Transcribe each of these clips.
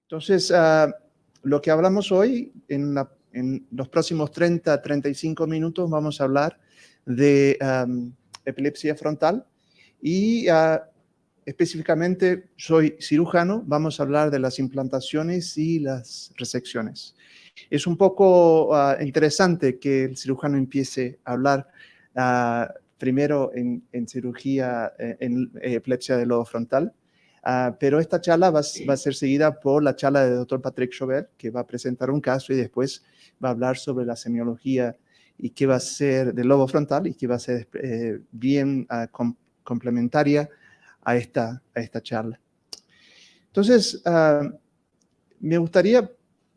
Entonces, lo que hablamos hoy, en los próximos 30, 35 minutos, vamos a hablar de epilepsia frontal y específicamente soy cirujano, vamos a hablar de las implantaciones y las resecciones. Es un poco interesante que el cirujano empiece a hablar primero en cirugía, en epilepsia del lobo frontal, pero esta charla va a ser seguida por la charla del doctor Patrick Chauvet, que va a presentar un caso y después va a hablar sobre la semiología y qué va a ser del lobo frontal y qué va a ser bien complementaria a esta charla. Entonces, me gustaría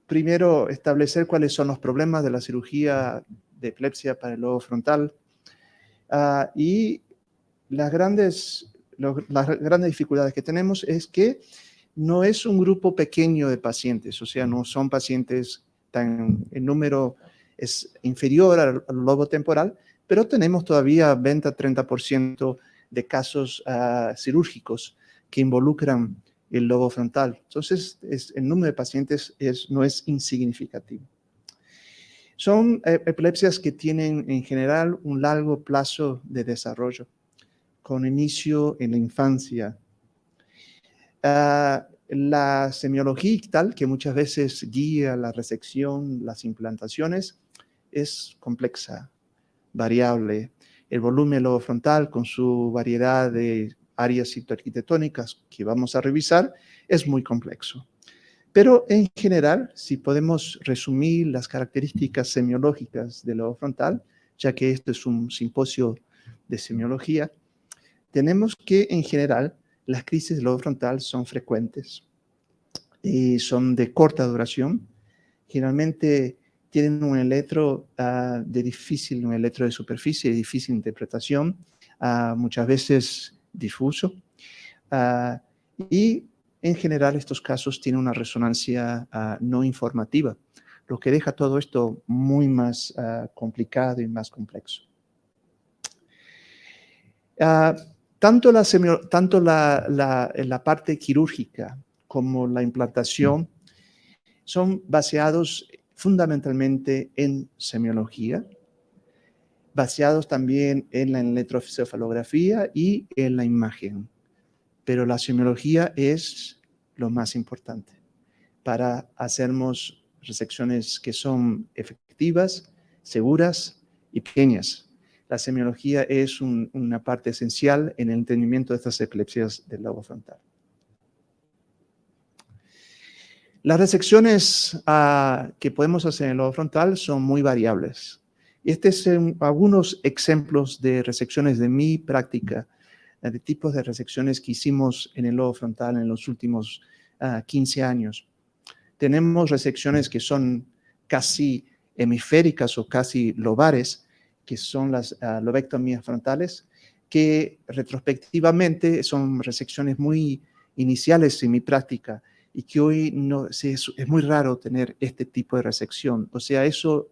primero establecer cuáles son los problemas de la cirugía de epilepsia para el lobo frontal y las grandes dificultades que tenemos es que no es un grupo pequeño de pacientes, o sea, no son pacientes el número es inferior al lobo temporal, pero tenemos todavía 20-30% de casos cirúrgicos que involucran el lobo frontal. Entonces, el número de pacientes no es insignificativo. Son epilepsias que tienen en general un largo plazo de desarrollo, con inicio en la infancia. La semiología ictal, que muchas veces guía la resección, las implantaciones, es compleja, variable. El volumen lobofrontal, con su variedad de áreas citoarquitectónicas que vamos a revisar, es muy complejo. Pero en general, si podemos resumir las características semiológicas del lobo frontal, ya que esto es un simposio de semiología, tenemos que en general las crisis del lobo frontal son frecuentes y son de corta duración. Generalmente tienen un electro de superficie de difícil interpretación, muchas veces difuso, y en general estos casos tienen una resonancia no informativa, lo que deja todo esto muy más complicado y más complejo. Tanto la parte quirúrgica como la implantación son basados fundamentalmente en semiología, basados también en la electroencefalografía y en la imagen. Pero la semiología es lo más importante para hacernos resecciones que son efectivas, seguras y pequeñas. La semiología es una parte esencial en el entendimiento de estas epilepsias del lobo frontal. Las resecciones que podemos hacer en el lobo frontal son muy variables. Estos son algunos ejemplos de resecciones de mi práctica, de tipos de resecciones que hicimos en el lobo frontal en los últimos 15 años. Tenemos resecciones que son casi hemisféricas o casi lobares, que son las lobectomías frontales, que retrospectivamente son resecciones muy iniciales en mi práctica y que hoy es muy raro tener este tipo de resección. O sea, eso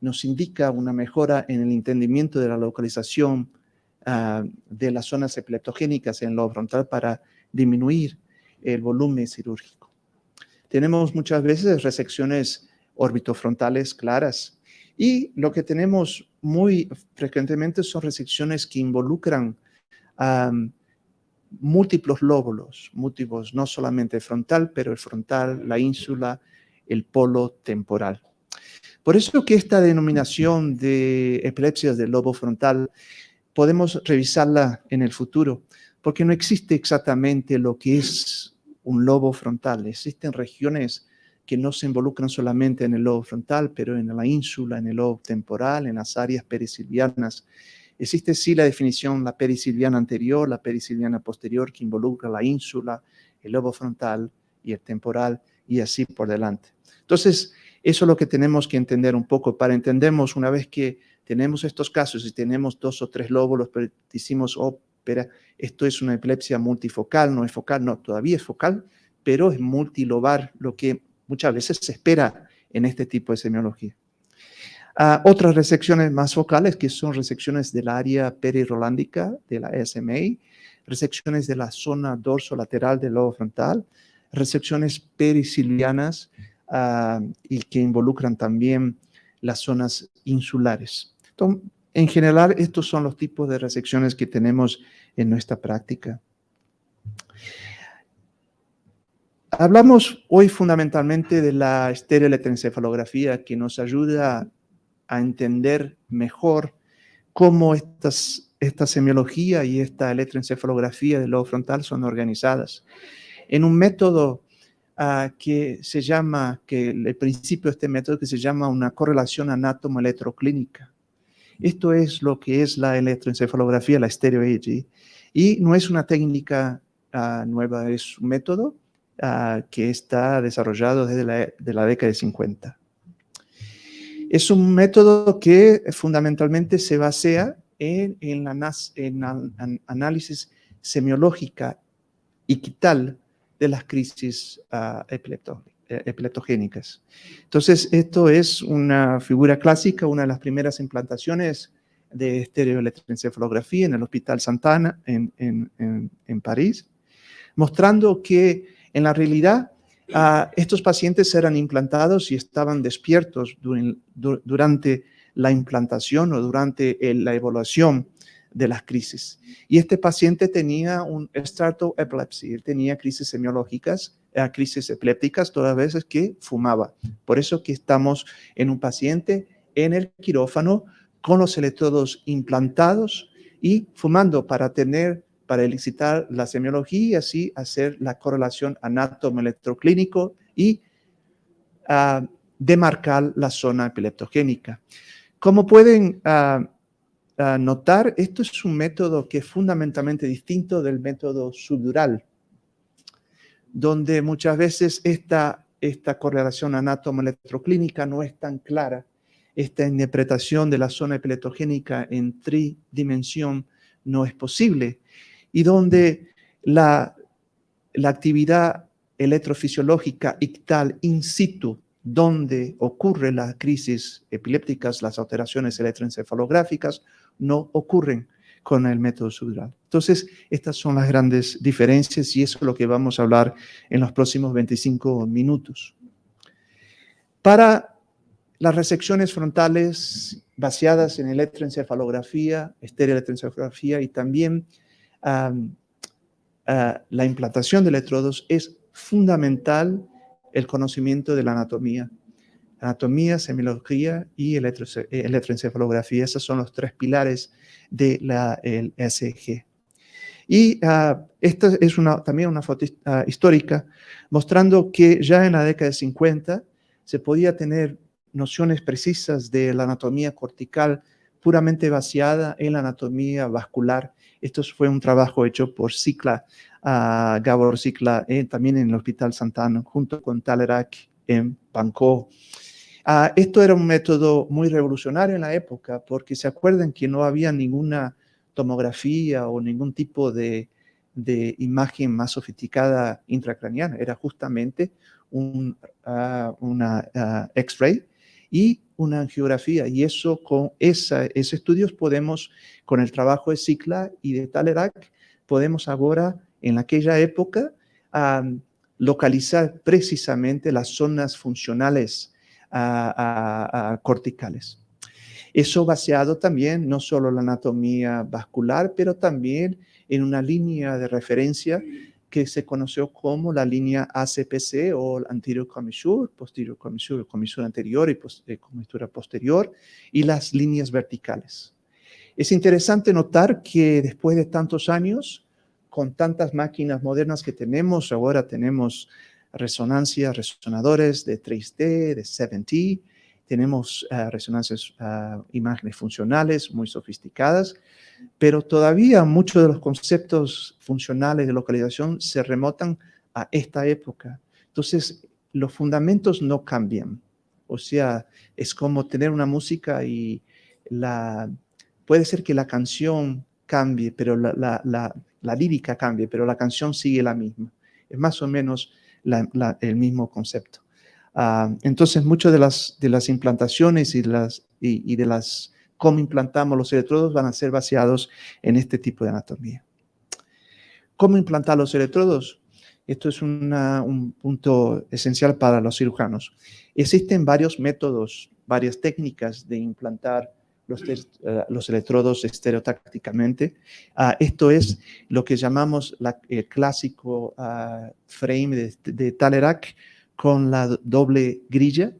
nos indica una mejora en el entendimiento de la localización de las zonas epileptogénicas en el lobo frontal para disminuir el volumen cirúrgico. Tenemos muchas veces resecciones orbitofrontales claras y lo que tenemos muy frecuentemente son resecciones que involucran múltiples lóbulos, no solamente el frontal, pero el frontal, la ínsula, el polo temporal. Por eso que esta denominación de epilepsias del lobo frontal podemos revisarla en el futuro, porque no existe exactamente lo que es un lobo frontal. Existen regiones que no se involucran solamente en el lobo frontal, pero en la ínsula, en el lobo temporal, en las áreas perisilvianas. Existe sí la definición, la perisilviana anterior, la perisilviana posterior, que involucra la ínsula, el lobo frontal y el temporal, y así por delante. Entonces, eso es lo que tenemos que entender un poco. Para entendernos, una vez que tenemos estos casos y tenemos 2 o 3 lóbulos, pero decimos, oh, espera, esto es una epilepsia multifocal, no es focal, no, todavía es focal, pero es multilobar, lo que muchas veces se espera en este tipo de semiología. Otras resecciones más focales, que son resecciones del área perirolándica de la SMA, resecciones de la zona dorsolateral del lobo frontal, resecciones perisilianas y que involucran también las zonas insulares. Entonces, en general, estos son los tipos de resecciones que tenemos en nuestra práctica. Hablamos hoy fundamentalmente de la estereoelectroencefalografía, que nos ayuda a entender mejor cómo esta semiología y esta electroencefalografía del lobo frontal son organizadas en un método que se llama, que el principio de este método que se llama una correlación anátomo-electroclínica. Esto es lo que es la electroencefalografía, la stereo EEG, y no es una técnica nueva, es un método que está desarrollado desde la década de 50. Es un método que fundamentalmente se basea en análisis semiológica ictal de las crisis epileptogénicas. Entonces, esto es una figura clásica, una de las primeras implantaciones de estereoelectroencefalografía en el Hospital Santana en París, mostrando que en la realidad estos pacientes eran implantados y estaban despiertos durante la implantación o durante la evaluación de las crisis. Y este paciente tenía un startle epilepsy, él tenía crisis semiológicas, crisis epilépticas todas las veces que fumaba. Por eso que estamos en un paciente en el quirófano con los electrodos implantados y fumando para elicitar la semiología y así hacer la correlación anátomo-electroclínico y demarcar la zona epileptogénica. Como pueden notar, esto es un método que es fundamentalmente distinto del método subdural, donde muchas veces esta correlación anátomo-electroclínica no es tan clara. Esta interpretación de la zona epileptogénica en tridimensión no es posible, y donde la actividad electrofisiológica ictal in situ, donde ocurre las crisis epilépticas, las alteraciones electroencefalográficas, no ocurren con el método subdural. Entonces, estas son las grandes diferencias y eso es lo que vamos a hablar en los próximos 25 minutos. Para las resecciones frontales basadas en electroencefalografía, estereoelectroencefalografía y también la implantación de electrodos, es fundamental el conocimiento de la anatomía. Anatomía, semiología y electroencefalografía. Esos son los tres pilares de el ECG. Y esta es también una foto histórica mostrando que ya en la década de 50 se podía tener nociones precisas de la anatomía cortical puramente basada en la anatomía vascular. Esto fue un trabajo hecho por Gabor Szikla, también en el Hospital Santana, junto con Talleyrand en Bangkok. Esto era un método muy revolucionario en la época, porque se acuerdan que no había ninguna tomografía o ningún tipo de imagen más sofisticada intracraniana. Era justamente una X-ray y una angiografía. Y eso, con esos estudios podemos, con el trabajo de Szikla y de Talleyrand, podemos ahora, en aquella época, localizar precisamente las zonas funcionales corticales. Eso basado también no solo en la anatomía vascular, pero también en una línea de referencia que se conoció como la línea ACPC o anterior commissure, posterior commissure, comisura anterior y comisura posterior, y las líneas verticales. Es interesante notar que después de tantos años, con tantas máquinas modernas que tenemos, ahora tenemos resonadores de 3D, de 7T, tenemos resonancias, imágenes funcionales muy sofisticadas, pero todavía muchos de los conceptos funcionales de localización se remontan a esta época. Entonces, los fundamentos no cambian. O sea, es como tener una música y puede ser que la canción cambie, pero la lírica cambie, pero la canción sigue la misma. Es más o menos el mismo concepto. Entonces, muchas de las implantaciones y de las cómo implantamos los electrodos van a ser basados en este tipo de anatomía. ¿Cómo implantar los electrodos? Esto es un punto esencial para los cirujanos. Existen varios métodos, varias técnicas de implantar los electrodos estereotácticamente. Esto es lo que llamamos el clásico frame de Talairac con la doble grilla.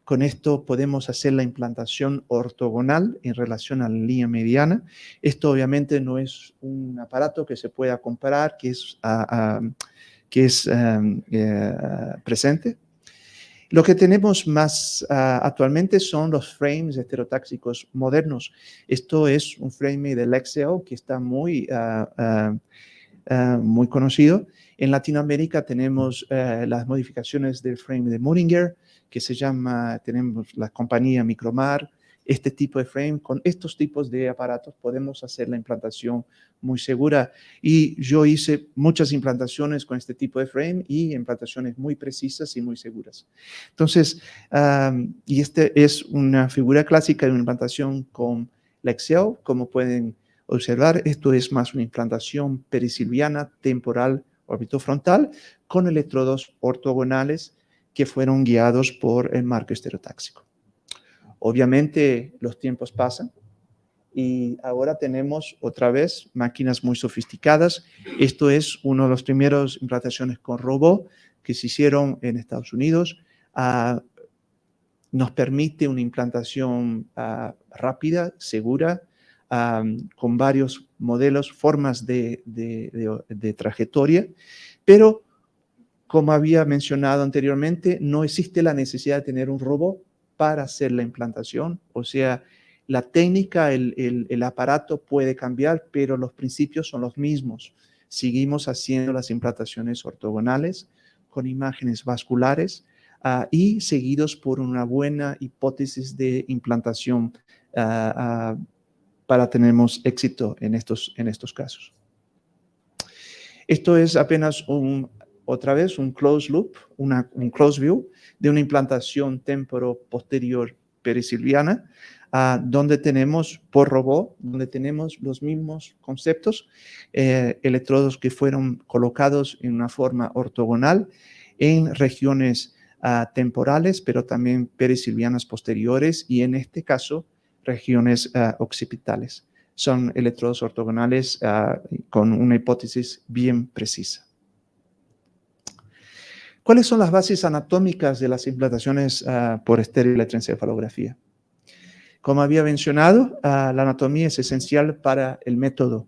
Con esto podemos hacer la implantación ortogonal en relación a la línea mediana. Esto obviamente no es un aparato que se pueda comprar, que es presente. Lo que tenemos más actualmente son los frames estereotáxicos modernos. Esto es un frame de Lexeo que está muy conocido. En Latinoamérica tenemos las modificaciones del frame de Munninger, que tenemos la compañía Micromar. Este tipo de frame, con estos tipos de aparatos podemos hacer la implantación muy segura. Y yo hice muchas implantaciones con este tipo de frame y implantaciones muy precisas y muy seguras. Entonces, y esta es una figura clásica de una implantación con Lexeo, como pueden observar. Esto es más una implantación perisilviana temporal orbitofrontal con electrodos ortogonales que fueron guiados por el marco estereotáxico. Obviamente los tiempos pasan y ahora tenemos otra vez máquinas muy sofisticadas. Esto es una de las primeras implantaciones con robot que se hicieron en Estados Unidos. Nos permite una implantación rápida, segura, con varios modelos, formas de trayectoria, pero como había mencionado anteriormente, no existe la necesidad de tener un robot para hacer la implantación. O sea, la técnica, el aparato puede cambiar, pero los principios son los mismos. Seguimos haciendo las implantaciones ortogonales con imágenes vasculares y seguidos por una buena hipótesis de implantación para tener éxito en estos casos. Esto es apenas otra vez un closed loop, un closed view de una implantación temporo-posterior perisilviana, donde tenemos por robot, donde tenemos los mismos conceptos, electrodos que fueron colocados en una forma ortogonal en regiones temporales, pero también perisilvianas posteriores y en este caso regiones occipitales. Son electrodos ortogonales con una hipótesis bien precisa. ¿Cuáles son las bases anatómicas de las implantaciones por estereoelectroencefalografía? Como había mencionado, la anatomía es esencial para el método.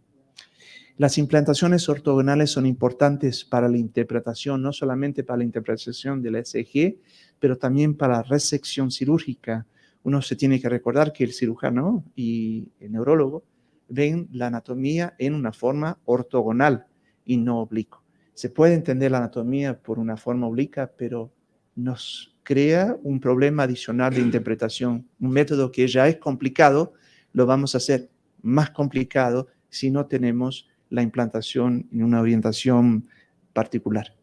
Las implantaciones ortogonales son importantes para la interpretación, no solamente para la interpretación del ECG, pero también para la resección cirúrgica. Uno se tiene que recordar que el cirujano y el neurólogo ven la anatomía en una forma ortogonal y no oblicua. Se puede entender la anatomía por una forma obliqua, pero nos crea un problema adicional de interpretación. Un método que ya es complicado, lo vamos a hacer más complicado si no tenemos la implantación en una orientación particular.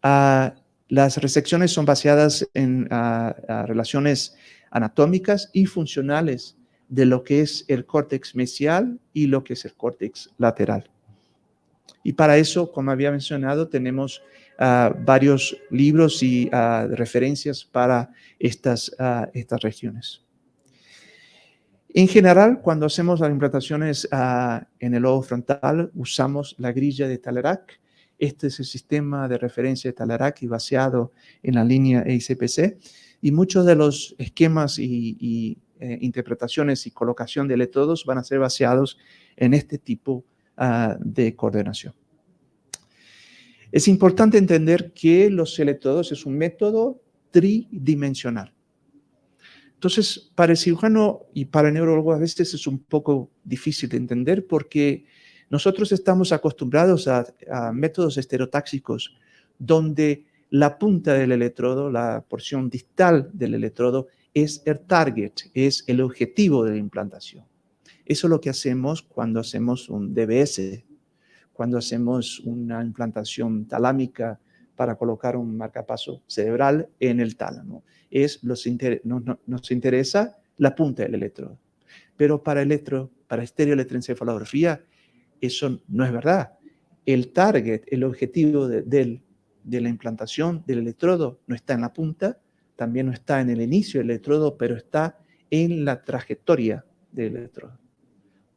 Las resecciones son basadas en relaciones anatómicas y funcionales de lo que es el córtex mesial y lo que es el córtex lateral. Y para eso, como había mencionado, tenemos varios libros y referencias para estas regiones. En general, cuando hacemos las implantaciones en el lobo frontal, usamos la grilla de Talairac. Este es el sistema de referencia de Talairac y basado en la línea EICPC. Y muchos de los esquemas y interpretaciones y colocación de electrodos van a ser basados en este tipo de coordinación. Es importante entender que los electrodos es un método tridimensional. Entonces, para el cirujano y para el neurólogo a veces es un poco difícil de entender porque nosotros estamos acostumbrados a métodos estereotáxicos donde la punta del electrodo, la porción distal del electrodo, es el target, es el objetivo de la implantación. Eso es lo que hacemos cuando hacemos un DBS, cuando hacemos una implantación talámica para colocar un marcapaso cerebral en el tálamo. Nos interesa la punta del electrodo. Pero para estereoelectroencefalografía, eso no es verdad. el target, el objetivo de la implantación del electrodo no está en la punta, también no está en el inicio del electrodo, pero está en la trayectoria del electrodo.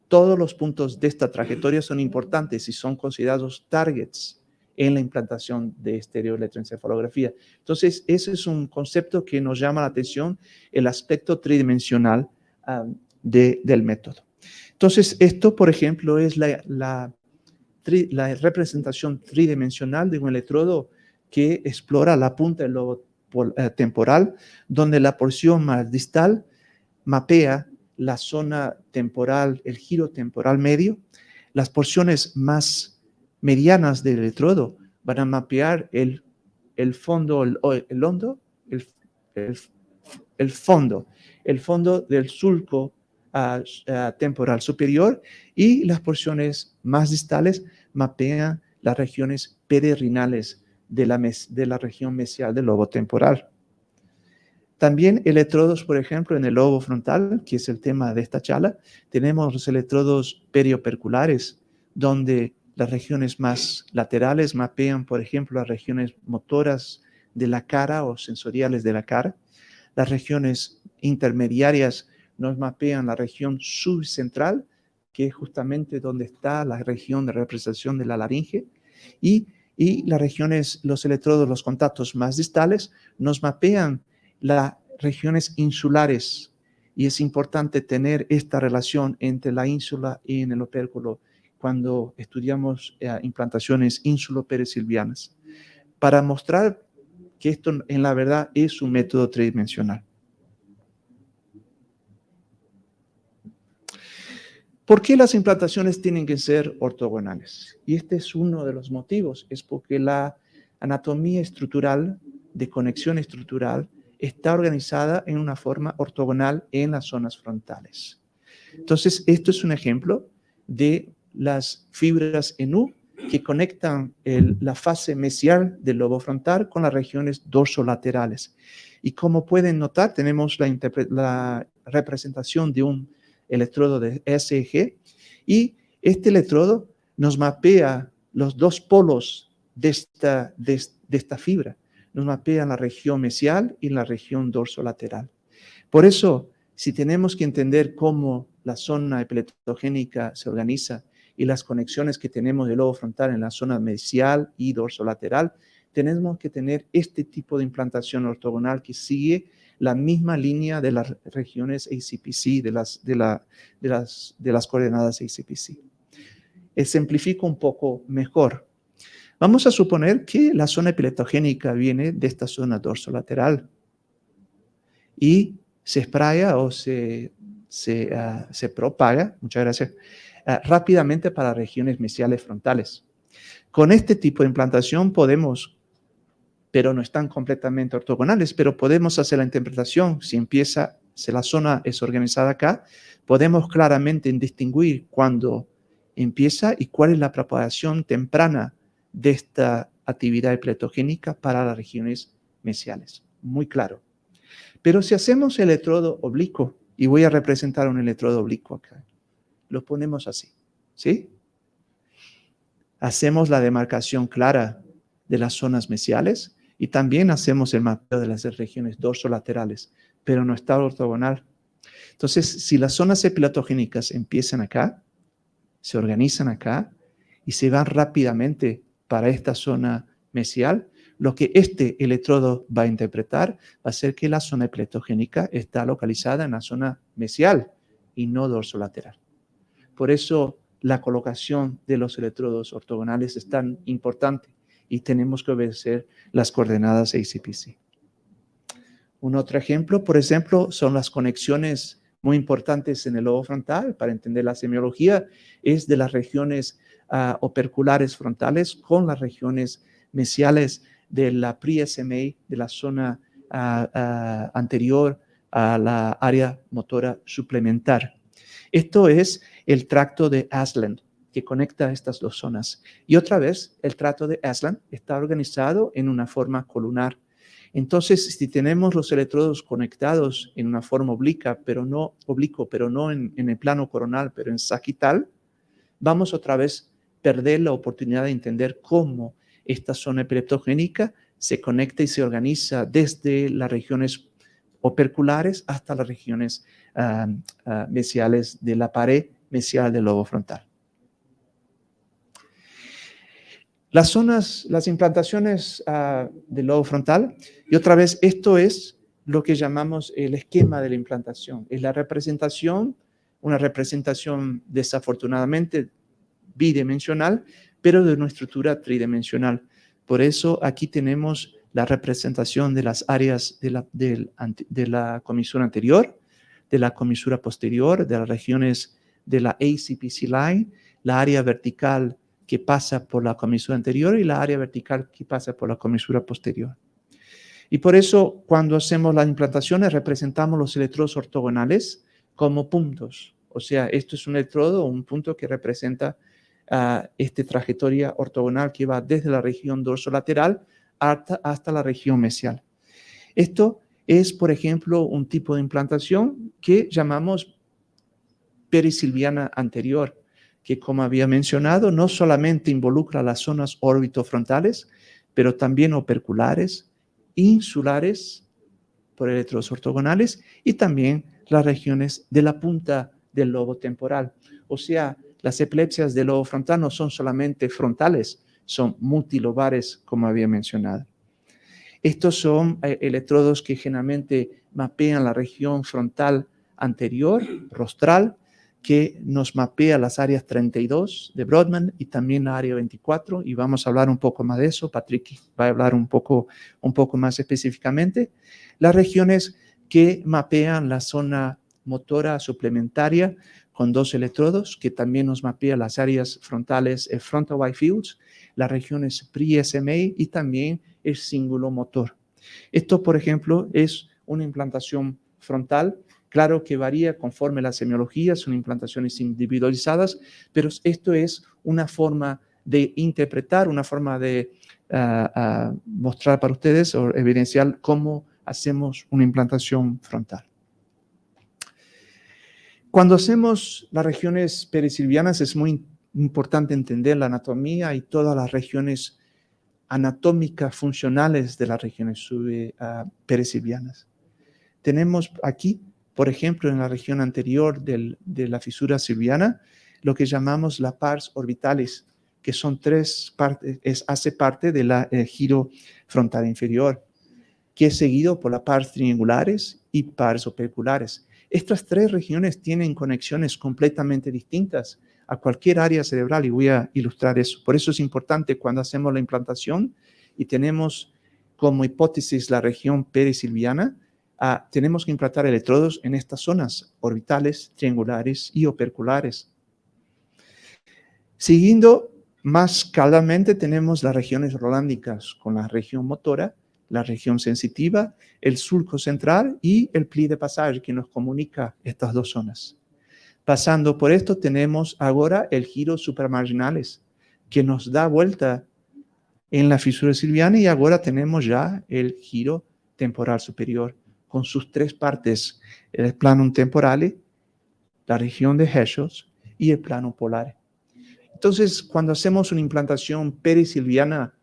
Todos los puntos de esta trayectoria son importantes y son considerados targets en la implantación de estereoelectroencefalografía. Entonces, ese es un concepto que nos llama la atención, el aspecto tridimensional del método. Entonces, esto, por ejemplo, es la representación tridimensional de un electrodo que explora la punta del lobo temporal, donde la porción más distal mapea la zona temporal, el giro temporal medio. Las porciones más medianas del electrodo van a mapear el fondo, el hondo, el fondo del sulco temporal superior, y las porciones más distales mapean las regiones perirenales de la región mesial del lobo temporal. También electrodos, por ejemplo, en el lobo frontal, que es el tema de esta charla, tenemos los electrodos perioperculares, donde las regiones más laterales mapean, por ejemplo, las regiones motoras de la cara o sensoriales de la cara. Las regiones intermediarias nos mapean la región subcentral, que es justamente donde está la región de representación de la laringe, y las regiones, los electrodos, los contactos más distales, nos mapean las regiones insulares, y es importante tener esta relación entre la ínsula y en el opérculo cuando estudiamos implantaciones insulo-perisilvianas, para mostrar que esto en la verdad es un método tridimensional. ¿Por qué las implantaciones tienen que ser ortogonales? Y este es uno de los motivos, es porque la anatomía estructural, de conexión estructural, está organizada en una forma ortogonal en las zonas frontales. Entonces, esto es un ejemplo de las fibras en U que conectan la fase mesial del lobo frontal con las regiones dorsolaterales. Y como pueden notar, tenemos la representación de un electrodo de SEG, y este electrodo nos mapea los dos polos de esta fibra. Nos mapea la región mesial y la región dorsolateral. Por eso, si tenemos que entender cómo la zona epileptogénica se organiza y las conexiones que tenemos del lobo frontal en la zona mesial y dorsolateral, tenemos que tener este tipo de implantación ortogonal que sigue la misma línea de las regiones ACPC, de las coordenadas ACPC. Ejemplifico un poco mejor. Vamos a suponer que la zona epileptogénica viene de esta zona dorsolateral y se espraya o se propaga, muchas gracias, rápidamente para regiones mesiales frontales. Con este tipo de implantación podemos, pero no están completamente ortogonales, pero podemos hacer la interpretación. Si la zona es organizada acá, podemos claramente distinguir cuándo empieza y cuál es la propagación temprana de esta actividad epileptogénica para las regiones mesiales. Muy claro. Pero si hacemos el electrodo oblicuo, y voy a representar un electrodo oblicuo acá, lo ponemos así, ¿sí? Hacemos la demarcación clara de las zonas mesiales y también hacemos el mapeo de las regiones dorsolaterales, pero no está ortogonal. Entonces, si las zonas epileptogénicas empiezan acá, se organizan acá y se van rápidamente para esta zona mesial, lo que este electrodo va a interpretar va a ser que la zona epileptogénica está localizada en la zona mesial y no dorsolateral. Por eso la colocación de los electrodos ortogonales es tan importante y tenemos que obedecer las coordenadas ACPC. Un otro ejemplo, por ejemplo, son las conexiones muy importantes en el lobo frontal para entender la semiología, es de las regiones operculares frontales con las regiones mesiales de la pre-SMA, de la zona anterior a la área motora suplementar. Esto es el tracto de Aslan, que conecta estas dos zonas. Y otra vez, el tracto de Aslan está organizado en una forma colunar. Entonces, si tenemos los electrodos conectados en una forma oblicuo, pero no en el plano coronal, pero en sagital, vamos otra vez perder la oportunidad de entender cómo esta zona epileptogénica se conecta y se organiza desde las regiones operculares hasta las regiones mesiales de la pared mesial del lobo frontal. Las implantaciones del lobo frontal, y otra vez esto es lo que llamamos el esquema de la implantación. Es la representación, una representación desafortunadamente bidimensional, pero de una estructura tridimensional. Por eso aquí tenemos la representación de las áreas de la comisura anterior, de la comisura posterior, de las regiones de la ACPC line, la área vertical que pasa por la comisura anterior y la área vertical que pasa por la comisura posterior. Y por eso, cuando hacemos las implantaciones, representamos los electrodos ortogonales como puntos. O sea, esto es un electrodo o un punto que representa esta trayectoria ortogonal que va desde la región dorsolateral hasta la región mesial. Esto es, por ejemplo, un tipo de implantación que llamamos perisilviana anterior, que, como había mencionado, no solamente involucra las zonas orbitofrontales, pero también operculares, insulares por electrodos ortogonales y también las regiones de la punta del lobo temporal. O sea, las epilepsias del lobo frontal no son solamente frontales, son multilobares, como había mencionado. Estos son electrodos que generalmente mapean la región frontal anterior, rostral, que nos mapea las áreas 32 de Brodmann y también la área 24, y vamos a hablar un poco más de eso. Patrick va a hablar un poco más específicamente. Las regiones que mapean la zona motora suplementaria con 2 electrodos, que también nos mapea las áreas frontales, frontal wide fields, las regiones pre-SMA y también el cíngulo motor. Esto, por ejemplo, es una implantación frontal. Claro que varía conforme la semiología, son implantaciones individualizadas, pero esto es una forma de interpretar, una forma de mostrar para ustedes o evidenciar cómo hacemos una implantación frontal. Cuando hacemos las regiones perisilvianas es muy importante entender la anatomía y todas las regiones anatómicas funcionales de las regiones perisilvianas. Tenemos aquí, por ejemplo, en la región anterior de la fisura silviana, lo que llamamos la pars orbitalis, que son 3 partes, hace parte del giro frontal inferior, que es seguido por las pars triangulares y pars operculares. Estas 3 regiones tienen conexiones completamente distintas a cualquier área cerebral y voy a ilustrar eso. Por eso es importante cuando hacemos la implantación y tenemos como hipótesis la región perisilviana, tenemos que implantar electrodos en estas zonas orbitales, triangulares y operculares. Siguiendo más caudalmente tenemos las regiones rolándicas con la región motora, la región sensitiva, el surco central y el pli de pasaje que nos comunica estas 2 zonas. Pasando por esto tenemos ahora el giro supramarginales que nos da vuelta en la fisura silviana y ahora tenemos ya el giro temporal superior con sus 3 partes, el plano temporale, la región de Heschel y el plano polar. Entonces, cuando hacemos una implantación perisilviana,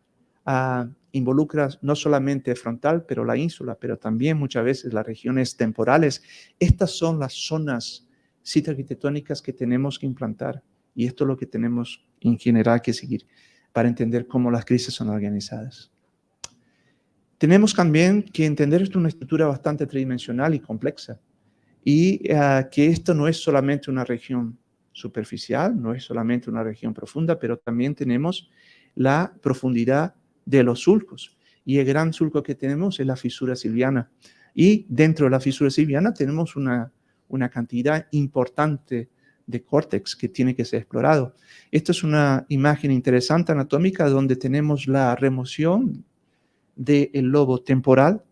involucra no solamente frontal, pero la ínsula, pero también muchas veces las regiones temporales. Estas son las zonas citoarquitectónicas que tenemos que implantar y esto es lo que tenemos en general que seguir para entender cómo las crisis son organizadas. Tenemos también que entender esto una estructura bastante tridimensional y compleja y que esto no es solamente una región superficial, no es solamente una región profunda, pero también tenemos la profundidad de los surcos. Y el gran surco que tenemos es la fisura silviana. Y dentro de la fisura silviana tenemos una cantidad importante de córtex que tiene que ser explorado. Esta es una imagen interesante anatómica donde tenemos la remoción del lobo temporal.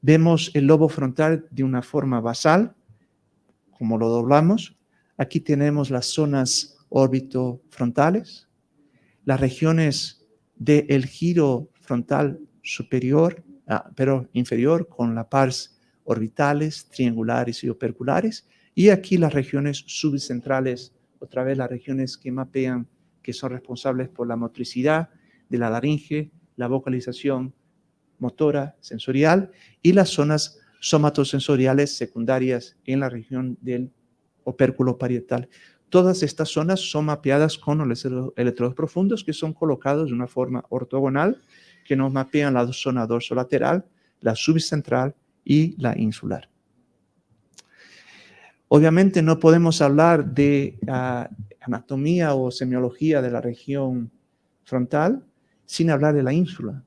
Vemos el lobo frontal de una forma basal, como lo doblamos. Aquí tenemos las zonas orbitofrontales, las regiones del giro frontal superior, pero inferior, con las pars orbitales, triangulares y operculares, y aquí las regiones subcentrales, otra vez las regiones que que son responsables por la motricidad de la laringe, la vocalización motora, sensorial, y las zonas somatosensoriales secundarias en la región del opérculo parietal. Todas estas zonas son mapeadas con los electrodos profundos que son colocados de una forma ortogonal, que nos mapean la zona dorsolateral, la subcentral y la insular. Obviamente no podemos hablar de anatomía o semiología de la región frontal sin hablar de la ínsula,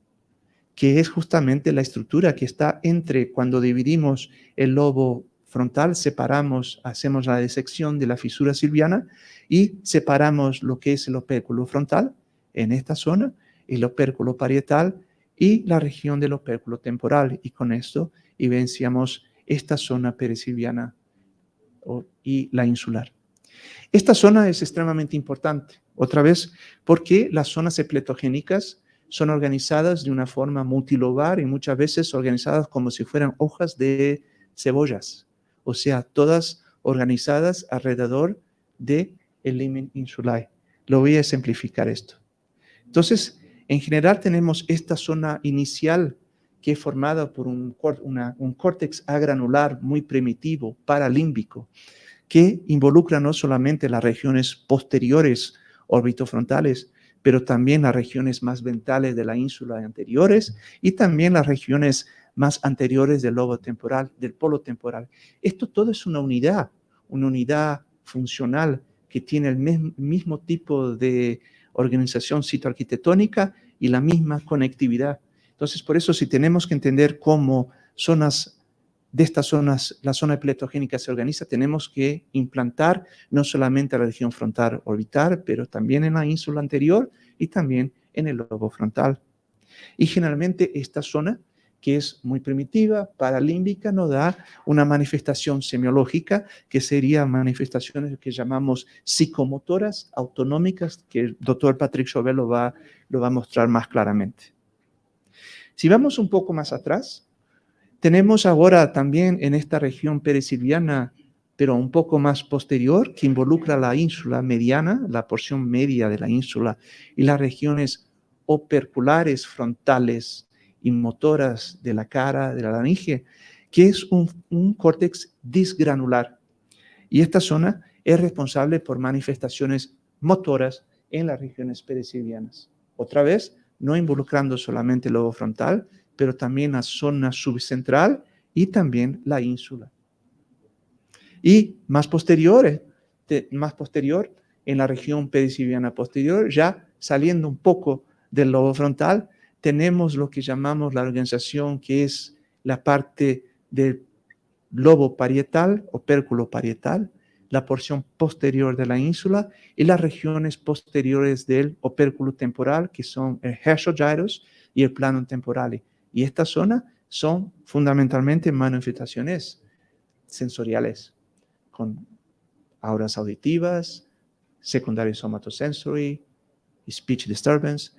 que es justamente la estructura que está entre cuando dividimos el lobo frontal, separamos, hacemos la disección de la fisura silviana y separamos lo que es el opérculo frontal en esta zona, el opérculo parietal y la región del opérculo temporal. Y con esto evidenciamos esta zona perisilviana y la insular. Esta zona es extremadamente importante, otra vez, porque las zonas epletogénicas son organizadas de una forma multilobar y muchas veces organizadas como si fueran hojas de cebollas, o sea, todas organizadas alrededor del limen insulae. Lo voy a ejemplificar esto. Entonces, en general tenemos esta zona inicial que es formada por un córtex agranular muy primitivo, paralímbico, que involucra no solamente las regiones posteriores orbitofrontales, pero también las regiones más ventrales de la ínsula anteriores y también las regiones más anteriores del lobo temporal, del polo temporal. Esto todo es una unidad funcional que tiene el mismo tipo de organización citoarquitectónica y la misma conectividad. Entonces, por eso, si tenemos que entender cómo de estas zonas, la zona epletogénica se organiza, tenemos que implantar no solamente la región frontal orbital, pero también en la ínsula anterior y también en el lobo frontal. Y generalmente esta zona, que es muy primitiva, paralímbica, nos da una manifestación semiológica, que serían manifestaciones que llamamos psicomotoras autonómicas, que el doctor Patrick Chauvet lo va a mostrar más claramente. Si vamos un poco más atrás, tenemos ahora también en esta región perisilviana, pero un poco más posterior, que involucra la ínsula mediana, la porción media de la ínsula, y las regiones operculares, frontales y motoras de la cara, de la laringe, que es un córtex disgranular. Y esta zona es responsable por manifestaciones motoras en las regiones perisilvianas. Otra vez, no involucrando solamente el lobo frontal, pero también la zona subcentral y también la ínsula. Y más posterior, en la región perisilviana posterior, ya saliendo un poco del lobo frontal, tenemos lo que llamamos la organización, que es la parte del lobo parietal, opérculo parietal, la porción posterior de la ínsula y las regiones posteriores del opérculo temporal, que son el Herschel-Gyrus y el plano temporale. Y esta zona son fundamentalmente manifestaciones sensoriales, con auras auditivas, secondary somatosensory, speech disturbance.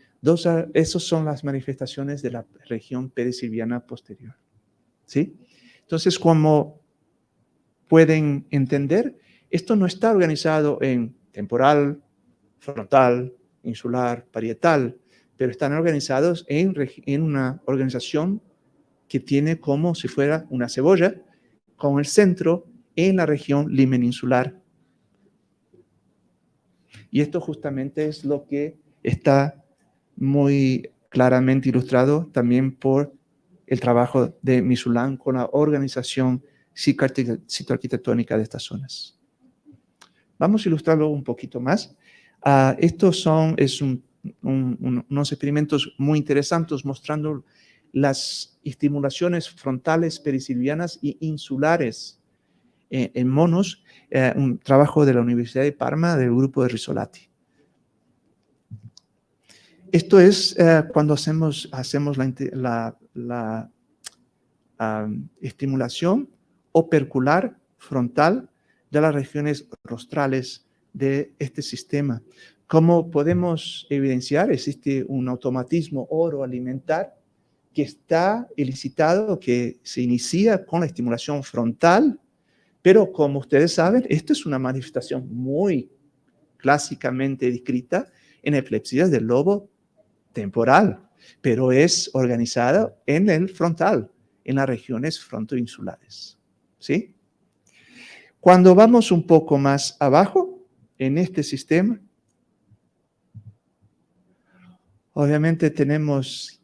Esas son las manifestaciones de la región perisilviana posterior. ¿Sí? Entonces, como pueden entender, esto no está organizado en temporal, frontal, insular, parietal, pero están organizados en una organización que tiene como si fuera una cebolla, con el centro en la región limen insular. Y esto justamente es lo que está muy claramente ilustrado también por el trabajo de Misulan con la organización citoarquitectónica de estas zonas. Vamos a ilustrarlo un poquito más. Estos son unos experimentos muy interesantes mostrando las estimulaciones frontales perisilvianas y insulares en monos, un trabajo de la Universidad de Parma del grupo de Risolati. Esto es cuando hacemos la estimulación opercular frontal de las regiones rostrales de este sistema. Como podemos evidenciar, existe un automatismo oroalimentar que está elicitado, que se inicia con la estimulación frontal, pero como ustedes saben, esto es una manifestación muy clásicamente descrita en epilepsias del lobo temporal, pero es organizada en el frontal, en las regiones frontoinsulares. ¿Sí? Cuando vamos un poco más abajo, en este sistema, obviamente tenemos,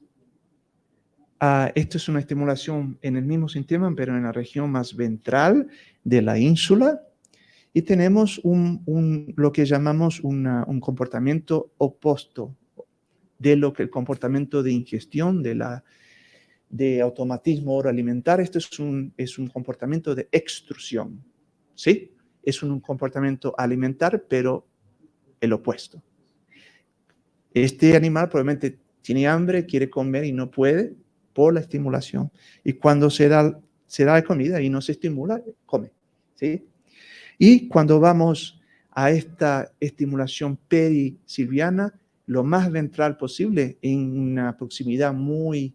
esto es una estimulación en el mismo sistema, pero en la región más ventral de la ínsula, y tenemos lo que llamamos un comportamiento opuesto de lo que el comportamiento de ingestión, de automatismo oroalimentar. Esto es un comportamiento de extrusión, ¿sí? Es un comportamiento alimentar, pero el opuesto. Este animal probablemente tiene hambre, quiere comer y no puede por la estimulación. Y cuando se da la comida y no se estimula, come, ¿sí? Y cuando vamos a esta estimulación perisilviana, lo más ventral posible, en una proximidad muy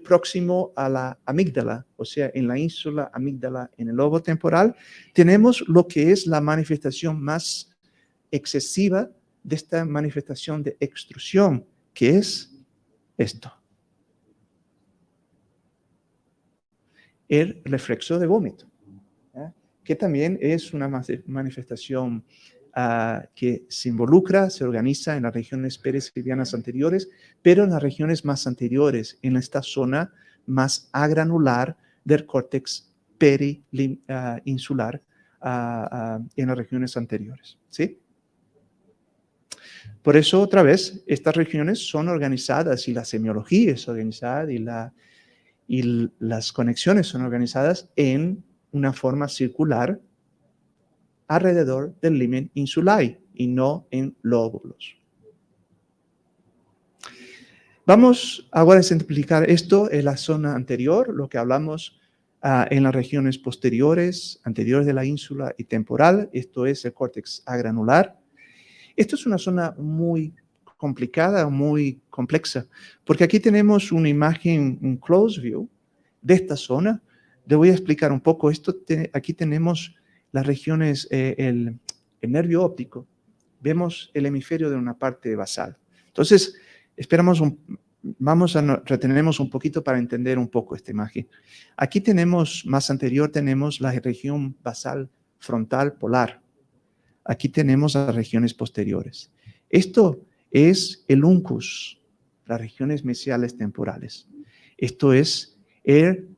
próximo a la amígdala, o sea, en la ínsula amígdala, en el lobo temporal, tenemos lo que es la manifestación más excesiva de esta manifestación de extrusión, que es esto. El reflexo de vómito, que también es una manifestación que se involucra, se organiza en las regiones perisilvianas anteriores, pero en las regiones más anteriores, en esta zona más agranular del córtex periinsular, en las regiones anteriores, ¿sí? Por eso, otra vez, estas regiones son organizadas y la semiología es organizada y las conexiones son organizadas en una forma circular alrededor del limen insulae y no en lóbulos. Vamos ahora a simplificar esto en la zona anterior, lo que hablamos en las regiones posteriores, anteriores de la ínsula y temporal. Esto es el córtex agranular. Esto es una zona muy complicada, muy complexa, porque aquí tenemos una imagen, un close view de esta zona. Le voy a explicar un poco esto. Aquí tenemos las regiones, el nervio óptico. Vemos el hemisferio de una parte basal. Entonces, retenemos un poquito para entender un poco esta imagen. Aquí tenemos, más anterior, tenemos la región basal frontal polar. Aquí tenemos las regiones posteriores. Esto es el uncus, las regiones mesiales temporales. Esto es el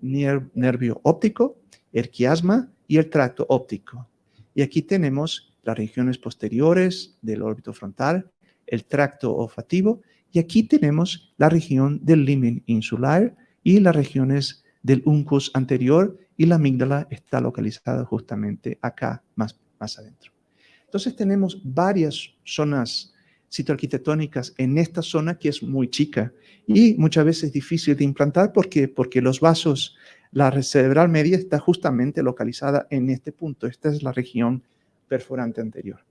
nervio óptico, el quiasma y el tracto óptico. Y aquí tenemos las regiones posteriores del órbito frontal, el tracto olfativo, y aquí tenemos la región del limen insular y las regiones del uncus anterior, y la amígdala está localizada justamente acá, más adentro. Entonces tenemos varias zonas citoarquitectónicas en esta zona que es muy chica y muchas veces difícil de implantar porque los vasos, la red cerebral media está justamente localizada en este punto. Esta es la región perforante anterior.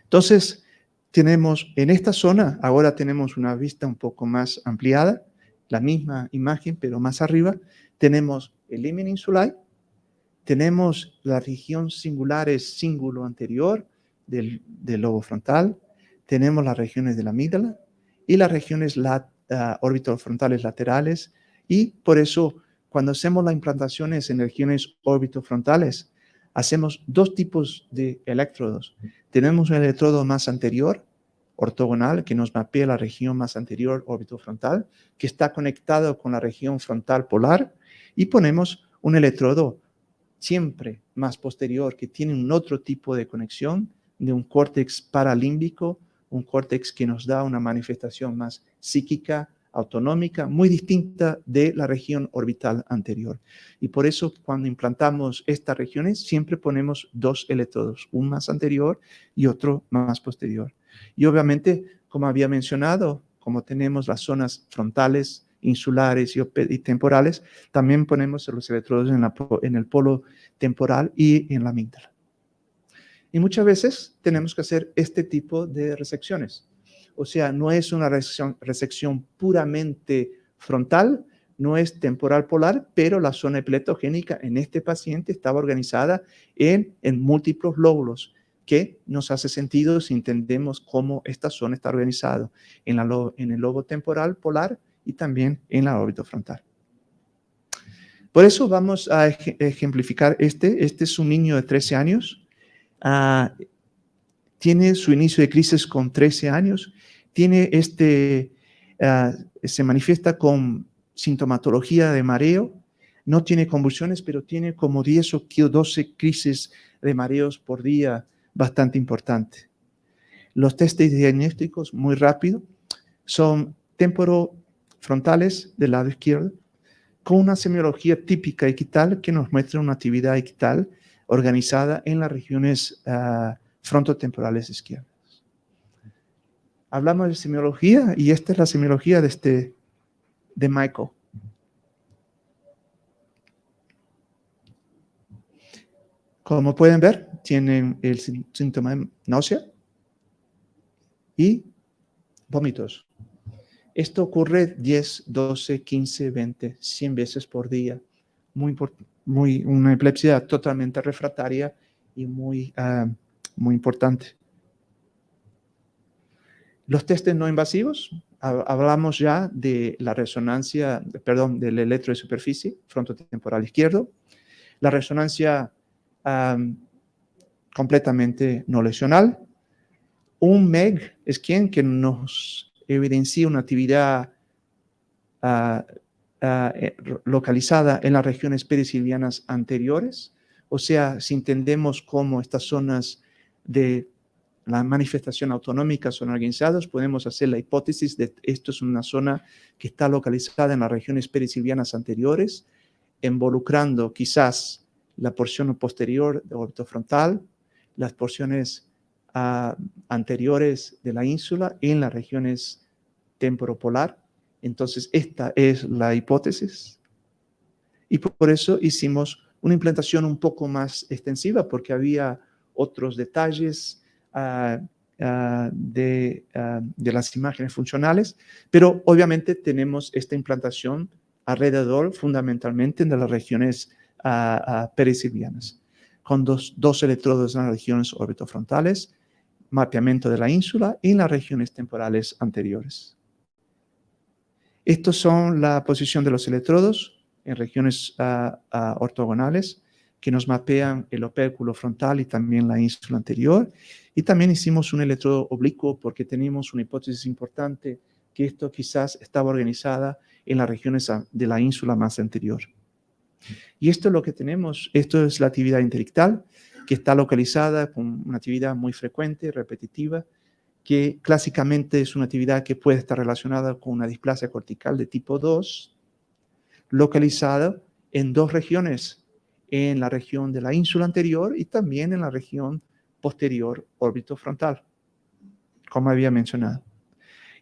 Entonces, tenemos en esta zona, ahora tenemos una vista un poco más ampliada, la misma imagen, pero más arriba, tenemos el limen insulae, tenemos la región singulares cíngulo anterior del lobo frontal, tenemos las regiones de la amígdala y las regiones orbitofrontales laterales, y por eso cuando hacemos las implantaciones en regiones orbitofrontales, hacemos dos tipos de electrodos. Tenemos un electrodo más anterior, ortogonal, que nos mapea la región más anterior orbitofrontal, que está conectado con la región frontal polar, y ponemos un electrodo siempre más posterior, que tiene un otro tipo de conexión, de un córtex paralímbico, un córtex que nos da una manifestación más psíquica, autonómica, muy distinta de la región orbital anterior. Y por eso cuando implantamos estas regiones siempre ponemos dos electrodos, un más anterior y otro más posterior. Y obviamente, como había mencionado, como tenemos las zonas frontales, insulares y temporales, también ponemos los electrodos en el polo temporal y en la amígdala. Y muchas veces tenemos que hacer este tipo de resecciones. O sea, no es una resección puramente frontal, no es temporal polar, pero la zona epileptogénica en este paciente estaba organizada en múltiples lóbulos. que nos hace sentido si entendemos cómo esta zona está organizada en el lobo temporal polar y también en la órbita frontal. Por eso vamos a ejemplificar este. Este es un niño de 13 años. Tiene su inicio de crisis con 13 años. Se manifiesta con sintomatología de mareo. No tiene convulsiones, pero tiene como 10 o 12 crisis de mareos por día, bastante importante. Los testes diagnósticos, muy rápido, son temporofrontales del lado izquierdo, con una semiología típica equital que nos muestra una actividad equital organizada en las regiones frontotemporales izquierdas. Hablamos de semiología y esta es la semiología de Michael. Como pueden ver, tienen el síntoma de náusea y vómitos. Esto ocurre 10, 12, 15, 20, 100 veces por día. Una epilepsia totalmente refractaria y muy importante. Los testes no invasivos, hablamos ya de la resonancia, del electro de superficie, frontotemporal izquierdo. La resonancia completamente no lesional. Un MEG scan que nos evidencia una actividad localizada en las regiones perisilianas anteriores. O sea, si entendemos cómo estas zonas de la manifestación autonómica son organizadas, podemos hacer la hipótesis de esto es una zona que está localizada en las regiones perisilianas anteriores, involucrando quizás la porción posterior del órbito frontal, las porciones anteriores de la ínsula en las regiones temporopolar. Entonces, esta es la hipótesis. Y por eso hicimos una implantación un poco más extensiva, porque había otros detalles de las imágenes funcionales, pero obviamente tenemos esta implantación alrededor, fundamentalmente, de las regiones perisilianas, con dos electrodos en las regiones orbitofrontales, mapeamiento de la ínsula y en las regiones temporales anteriores. Estos son la posición de los electrodos en regiones ortogonales que nos mapean el opérculo frontal y también la ínsula anterior. Y también hicimos un electrodo oblicuo porque teníamos una hipótesis importante que esto quizás estaba organizada en las regiones de la ínsula más anterior. Y esto es lo que tenemos. Esto es la actividad interictal que está localizada con una actividad muy frecuente, repetitiva, que clásicamente es una actividad que puede estar relacionada con una displasia cortical de tipo 2, localizada en dos regiones, en la región de la ínsula anterior y también en la región posterior orbitofrontal, como había mencionado.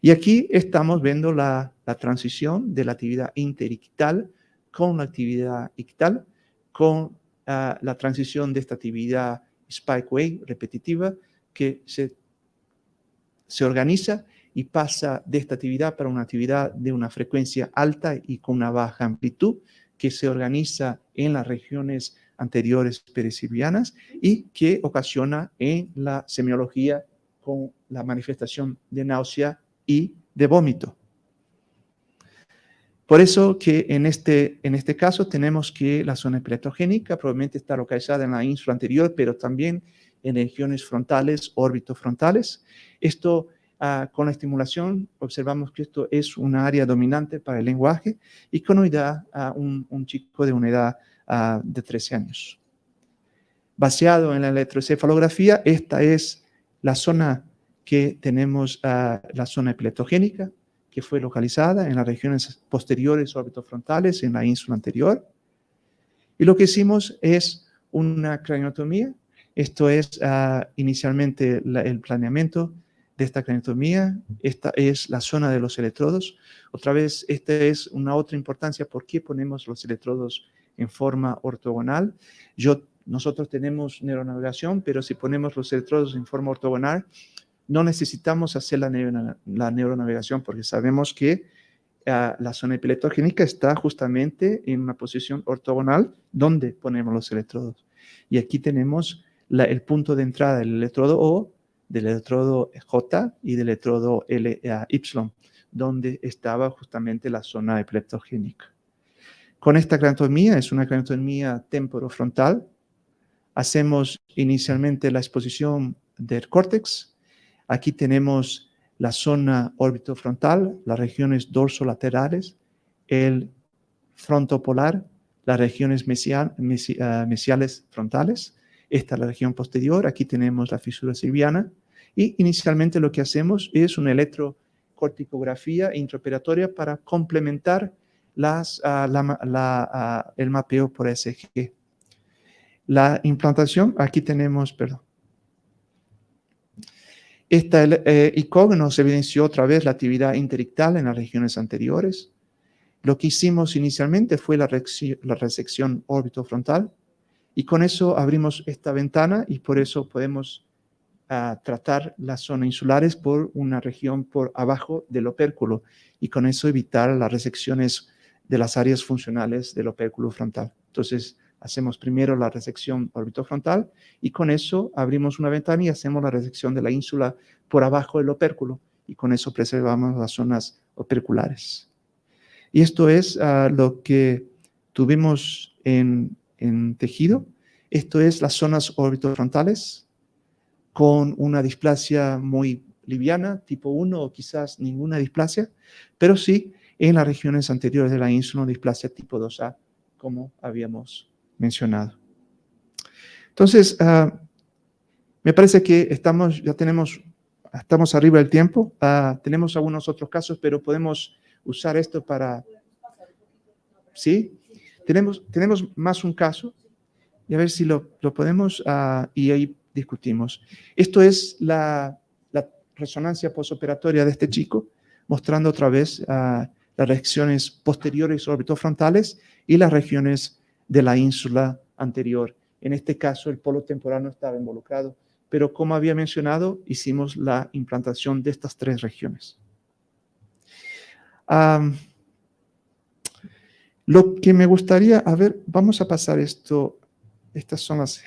Y aquí estamos viendo la transición de la actividad interictal con la actividad ictal, con la transición de esta actividad spike-way repetitiva que se organiza y pasa de esta actividad para una actividad de una frecuencia alta y con una baja amplitud que se organiza en las regiones anteriores perisilianas y que ocasiona en la semiología con la manifestación de náusea y de vómito. Por eso que en este caso tenemos que la zona epileptogénica probablemente está localizada en la ínsula anterior, pero también en regiones frontales, orbitofrontales. Esto, con la estimulación, observamos que esto es una área dominante para el lenguaje y con una edad, un chico de una edad de 13 años. Basado en la electroencefalografía, esta es la zona que tenemos, la zona epileptogénica, que fue localizada en las regiones posteriores orbitofrontales, en la ínsula anterior. Y lo que hicimos es una craniotomía. Esto es inicialmente el planeamiento de esta craniotomía. Esta es la zona de los electrodos. Otra vez, esta es una otra importancia. ¿Por qué ponemos los electrodos en forma ortogonal? Nosotros tenemos neuronavegación, pero si ponemos los electrodos en forma ortogonal, no necesitamos hacer la neuronavegación porque sabemos que la zona epileptogénica está justamente en una posición ortogonal donde ponemos los electrodos. Y aquí tenemos el punto de entrada del electrodo O, del electrodo J y del electrodo Y, donde estaba justamente la zona epileptogénica. Con esta craniotomía, es una craniotomía temporofrontal, hacemos inicialmente la exposición del córtex. Aquí tenemos la zona orbitofrontal, las regiones dorsolaterales, el frontopolar, las regiones mesiales frontales. Esta es la región posterior, aquí tenemos la fisura silviana. Y inicialmente lo que hacemos es una electrocorticografía intraoperatoria para complementar el mapeo por ECG. La implantación, aquí tenemos, perdón. Esta ECOG nos evidenció otra vez la actividad interictal en las regiones anteriores. Lo que hicimos inicialmente fue la resección orbitofrontal y con eso abrimos esta ventana y por eso podemos tratar las zonas insulares por una región por abajo del opérculo y con eso evitar las resecciones de las áreas funcionales del opérculo frontal. Entonces, hacemos primero la resección orbitofrontal y con eso abrimos una ventana y hacemos la resección de la ínsula por abajo del opérculo y con eso preservamos las zonas operculares. Y esto es lo que tuvimos en tejido. Esto es las zonas orbitofrontales con una displasia muy liviana, tipo 1 o quizás ninguna displasia, pero sí en las regiones anteriores de la ínsula, displasia tipo 2A, como habíamos mencionado. Entonces, me parece que estamos arriba del tiempo. Tenemos algunos otros casos, pero podemos usar esto para... ¿Sí? Tenemos más un caso y a ver si lo podemos y ahí discutimos. Esto es la resonancia postoperatoria de este chico, mostrando otra vez las regiones posteriores orbitofrontales y las regiones de la ínsula anterior. En este caso, el polo temporal no estaba involucrado, pero como había mencionado, hicimos la implantación de estas tres regiones. Lo que me gustaría, a ver, vamos a pasar esto, estas son las...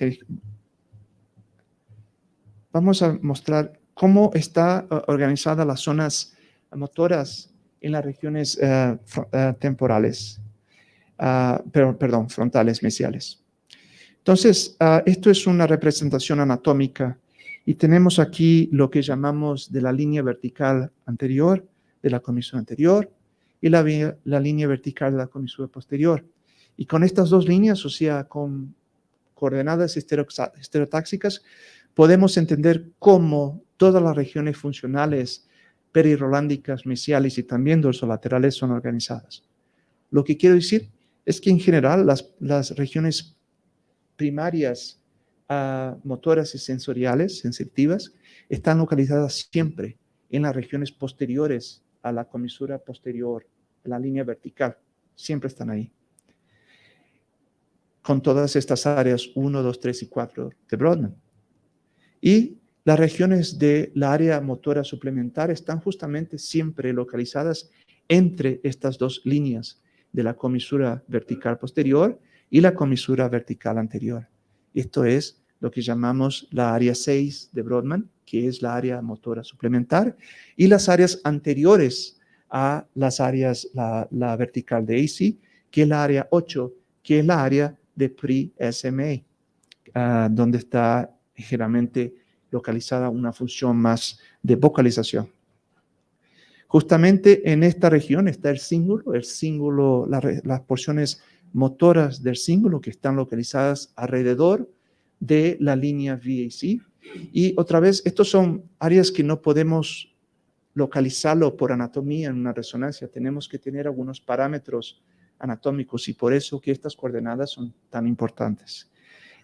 Vamos a mostrar cómo está organizada las zonas motoras en las regiones temporales, frontales, mesiales. Entonces, esto es una representación anatómica y tenemos aquí lo que llamamos de la línea vertical anterior, de la comisura anterior, y la línea vertical de la comisura posterior. Y con estas dos líneas, o sea, con coordenadas estereotáxicas, podemos entender cómo todas las regiones funcionales perirolándicas, mesiales y también dorsolaterales son organizadas. Lo que quiero decir es que en general las regiones primarias motoras y sensoriales, sensitivas, están localizadas siempre en las regiones posteriores a la comisura posterior, la línea vertical, siempre están ahí. Con todas estas áreas 1, 2, 3 y 4 de Brodmann. Y las regiones de la área motora suplementaria están justamente siempre localizadas entre estas dos líneas de la comisura vertical posterior y la comisura vertical anterior. Esto es lo que llamamos la área 6 de Brodmann, que es la área motora suplementaria, y las áreas anteriores a las áreas, la vertical de AC, que es la área 8, que es la área de pre-SMA, donde está generalmente localizada una función más de vocalización. Justamente en esta región está el cíngulo, las porciones motoras del cíngulo que están localizadas alrededor de la línea VAC. Y otra vez, estos son áreas que no podemos localizarlo por anatomía en una resonancia. Tenemos que tener algunos parámetros anatómicos y por eso que estas coordenadas son tan importantes.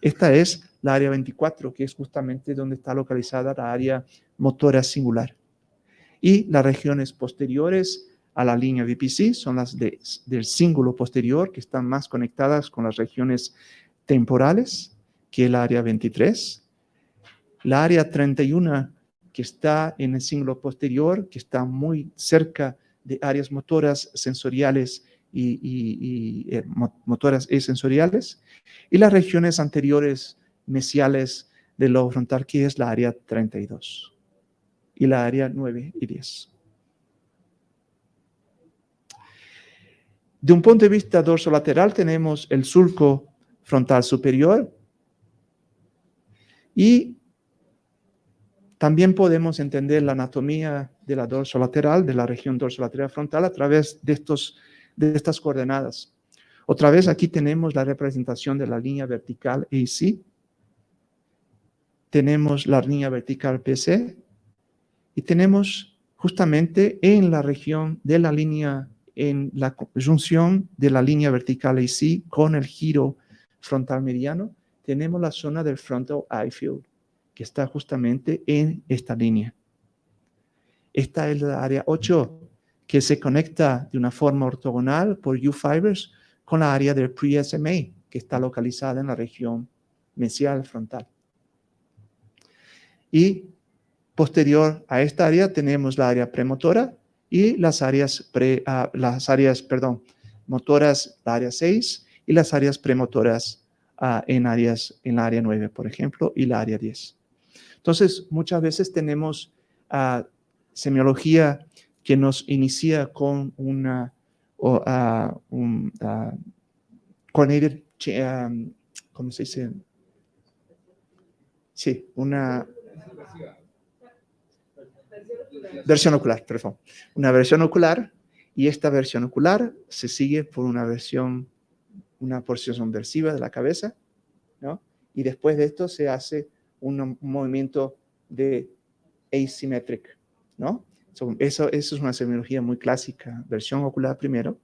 Esta es la área 24, que es justamente donde está localizada la área motora singular. Y las regiones posteriores a la línea VPC son las del cíngulo posterior, que están más conectadas con las regiones temporales, que es la área 23. La área 31, que está en el cíngulo posterior, que está muy cerca de áreas motoras sensoriales motoras y sensoriales, y las regiones anteriores mesiales del lobo frontal, que es la área 32 y la área 9 y 10. De un punto de vista dorsolateral tenemos el sulco frontal superior y también podemos entender la anatomía de la dorsolateral, de la región dorsolateral frontal a través de estas coordenadas. Otra vez aquí tenemos la representación de la línea vertical AC, tenemos la línea vertical PC y tenemos justamente en la región de la línea, en la conjunción de la línea vertical AC con el giro frontal mediano, tenemos la zona del frontal eye field, que está justamente en esta línea. Esta es la área 8, que se conecta de una forma ortogonal por U-fibers con la área del pre-SMA, que está localizada en la región mesial frontal. Y posterior a esta área tenemos la área premotora y las áreas motoras, la área 6, y las áreas premotoras en la área 9, por ejemplo, y la área 10. Entonces, muchas veces tenemos semiología que nos inicia con una coordinated, ¿cómo se dice? Sí, una versión ocular, perdón. Una versión ocular, y esta versión ocular se sigue por una porción subversiva de la cabeza, ¿no? Y después de esto se hace un movimiento de asymmetric, ¿no? Eso es una semiología muy clásica. Versión ocular primero,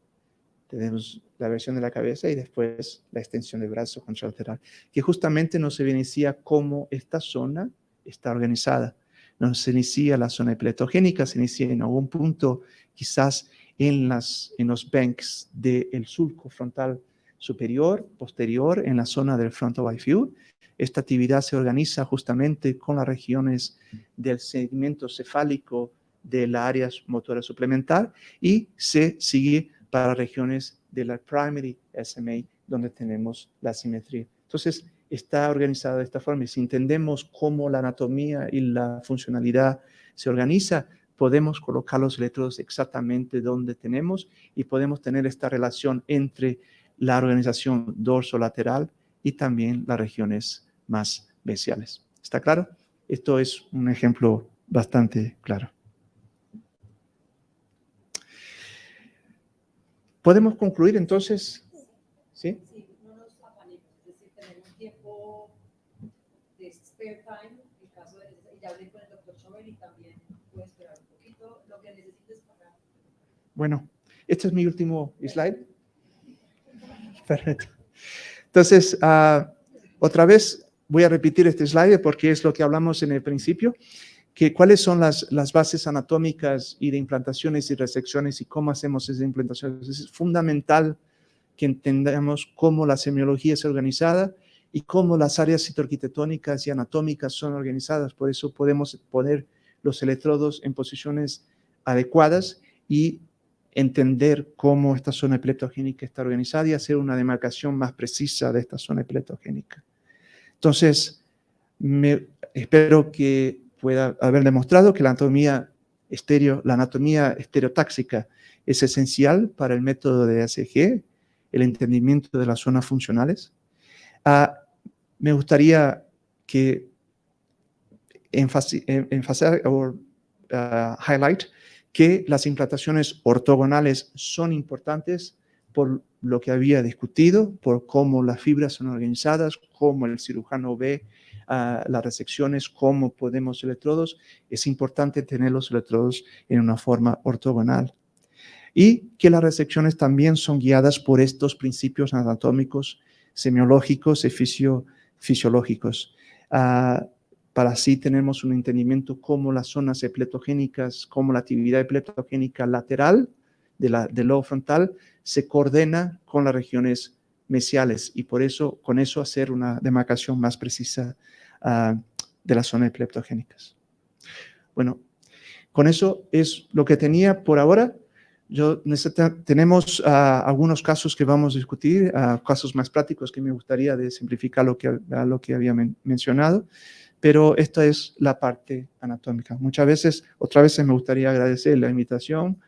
tenemos la versión de la cabeza y después la extensión del brazo contralateral, que justamente nos evidencia cómo esta zona está organizada. No se inicia la zona epletogénica, se inicia en algún punto, quizás en los banks del sulco frontal superior, posterior, en la zona del frontal eye field. Esta actividad se organiza justamente con las regiones del segmento cefálico de la área motora suplementar y se sigue para regiones de la primary SMA, donde tenemos la simetría. Entonces, está organizada de esta forma. Y si entendemos cómo la anatomía y la funcionalidad se organiza, podemos colocar los electrodos exactamente donde tenemos y podemos tener esta relación entre la organización dorsolateral y también las regiones más mesiales. ¿Está claro? Esto es un ejemplo bastante claro. ¿Podemos concluir entonces? ¿Sí? Sí, no nos afanemos, es decir, tenemos tiempo de spare time, en caso de necesidad, y ya hablé con el doctor Schober y también puede esperar un poquito, lo que necesites para... Bueno, este es mi último slide. Perfecto. Entonces, otra vez voy a repetir este slide porque es lo que hablamos en el principio, que cuáles son las bases anatómicas y de implantaciones y resecciones y cómo hacemos esas implantaciones. Es fundamental que entendamos cómo la semiología es organizada y cómo las áreas citoarquitectónicas y anatómicas son organizadas. Por eso podemos poner los electrodos en posiciones adecuadas y entender cómo esta zona epleptogénica está organizada y hacer una demarcación más precisa de esta zona epleptogénica. Entonces, espero que pueda haber demostrado que la anatomía estereotáxica es esencial para el método de ACG, el entendimiento de las zonas funcionales. Me gustaría que enfatizar o highlight que las implantaciones ortogonales son importantes por lo que había discutido, por cómo las fibras son organizadas, cómo el cirujano ve las resecciones, cómo podemos electrodos. Es importante tener los electrodos en una forma ortogonal. Y que las resecciones también son guiadas por estos principios anatómicos, semiológicos y fisiológicos. Para así tenemos un entendimiento cómo las zonas epleptogénicas, cómo la actividad epleptogénica lateral del lobo frontal se coordena con las regiones mesiales y por eso, con eso hacer una demarcación más precisa de las zonas epleptogénicas. Bueno, con eso es lo que tenía por ahora. Tenemos algunos casos que vamos a discutir, casos más prácticos que me gustaría de simplificar lo que había mencionado. pero esta es la parte anatómica. Muchas veces, otras veces me gustaría agradecer la invitación